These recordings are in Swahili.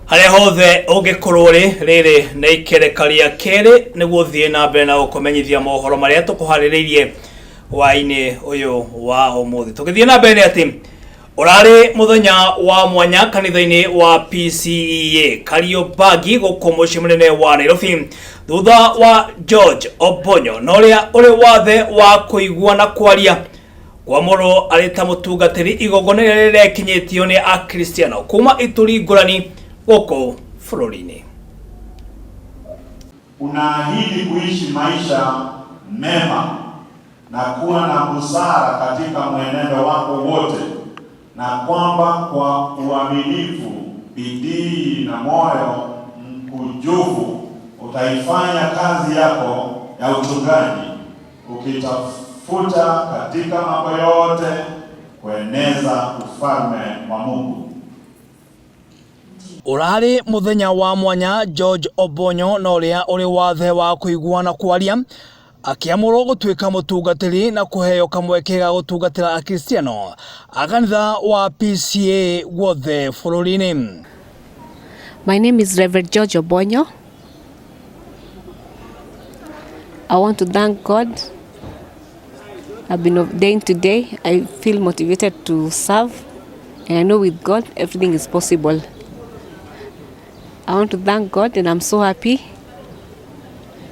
Haria hothe ungikorwo riri na ikerekaria Keeri niguo thie na mbere na gukomenyithia mohoro maria tukuhaririirie wa-ini uyu wa umuthi. Tukithie na mbere ati urari muthenya wa mwanya kanitha-ini wa PCEA KARIOBANGI guku mucii munene wa Nairobi thutha wa George Obonyo na uria uri Wathe wa Kuigua na Kwaria kwamururwo ari ta mutungatiri igongona riria rirekinyitio ni akristiano kuma ituri ngurani guku Bururi-Ini. Unaahidi kuishi maisha mema na kuwa na busara katika mwenendo wako wote, na kwamba kwa uaminifu, bidii na moyo mkunjufu utaifanya kazi yako ya uchungaji, ukitafuta katika mambo yote kueneza ufalme wa Mungu. Urari muthenya wa mwanya George Obonyo na uria uri Wathe wa Kuigua na Kwaria akiamurwo gutuika mutungatiri na kuheo kamweke ga gutungatira akristiano akanitha wa PCEA Wathe Bururi-Ini. My name is Reverend George Obonyo. I want to thank God. I've been ordained today. I feel motivated to serve, and I know with God everything is possible. I want to thank God, and I'm so happy,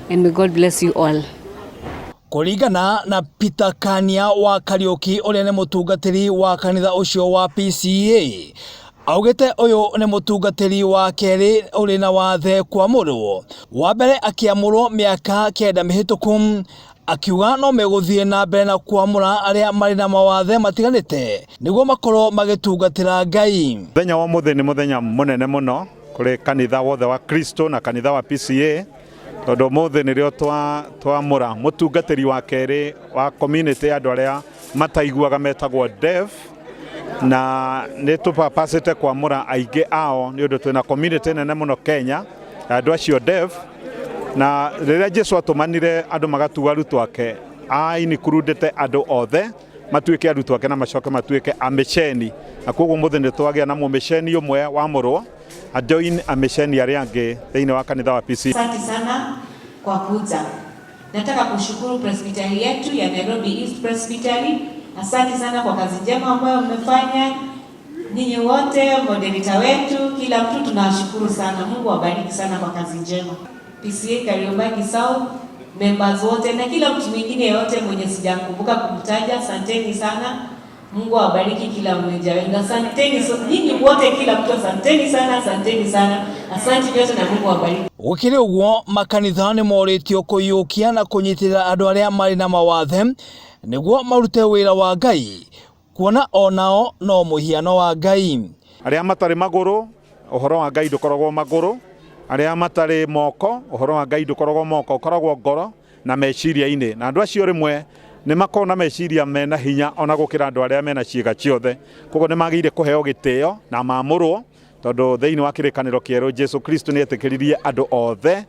and may God bless you all. Kuringana na Peter Kania wa Kariuki uria ni mutungatiri wa kanitha ucio wa PCEA augite uyu ni mutungatiri wa Keeri uri na wathe kwamururwo wa mbere akiamurwo miaka 9 mihituku akiuga no meguthie na mbere na kwamura aria mari na mawathe matiganite niguo makorwo magitungatira Ngai. Muthenya wa muthi ni muthenya munene muno kuri kanitha wothe wa Kristo na kanitha wa PCEA tondu muthi nirio twamura mutungatiri wa Keeri wa community andu aria mataiguaga metagwo deaf, na ni tupapacite kwamura aingi ao ni undu twina community nene muno Kenya andu acio deaf, na riria Jesu atumanire andu magatuga arutwo ake includete andu othe matuike arutwo ake na macoke matuike amisheni, na koguo muthi ni twagia na mumisheni umwe wamurwo ajoin amisheni aria angi thiini wa kanitha wa PCEA. Asante sana kwa kuja. Nataka kushukuru presbytery yetu ya Nairobi East Presbytery. Asante sana kwa kazi njema ambayo mmefanya. Ninyi wote, moderator wetu, kila mtu tunawashukuru sana. Mungu awabariki sana kwa kazi njema. PCEA KARIOBANGI SOUTH, members wote na kila mtu mwingine yote mwenye sijakumbuka kumtaja, asanteni sana. Mungu awabariki kila mmoja wenu. Asanteni nyinyi wote, kila mtu asanteni sana, asanteni sana. Asante yote na Mungu awabariki. Ukiri uguo makanitha ni moritio kuyukia na kunyitirira andu aria mari na mawathe niguo marute wira wa Ngai, kuona onao no muhiano wa Ngai. Aria matari maguru uhoro wa Ngai ndukoragwo maguru, aria matari moko uhoro wa Ngai ndukoragwo moko, ukoragwo ngoro na meciria-ini, na andu acio rimwe ni makona meciria mena hinya ona gukira andu aria mena ciega ciothe, koguo ni magire kuheo gitio na mamurwo tondu thiini wa kirikaniro kieru Jesu Kristo ni etikiririe andu othe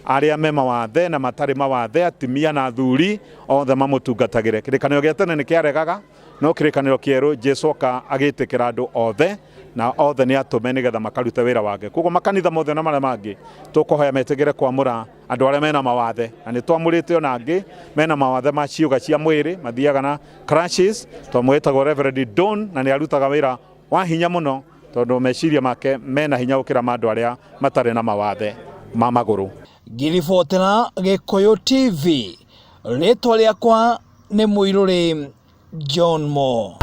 aria me mawathe na matari mawathe, atimia na athuri othe mamutungatagire. Kirikaniro gia tene ni kiaregaga, no kirikaniro kieru Jesu agitikira andu othe na othe ni atume nigetha makarute wira wake. Koguo makanitha mothe na maria mangi tukuhoya metigire kwamura andu aria mena mawathe, na ni twamurite ona angi mena mawathe ma ciuga cia mwiri mathiaga na crashes. Twamwetagwo Reverend Don na ni arutaga wira wa hinya muno tondu meciria make mena hinya gukira mandu aria matari na mawathe ma maguru. Ngiribotera Gikuyu TV, ritwa riakwa ni Muiruri John Mo.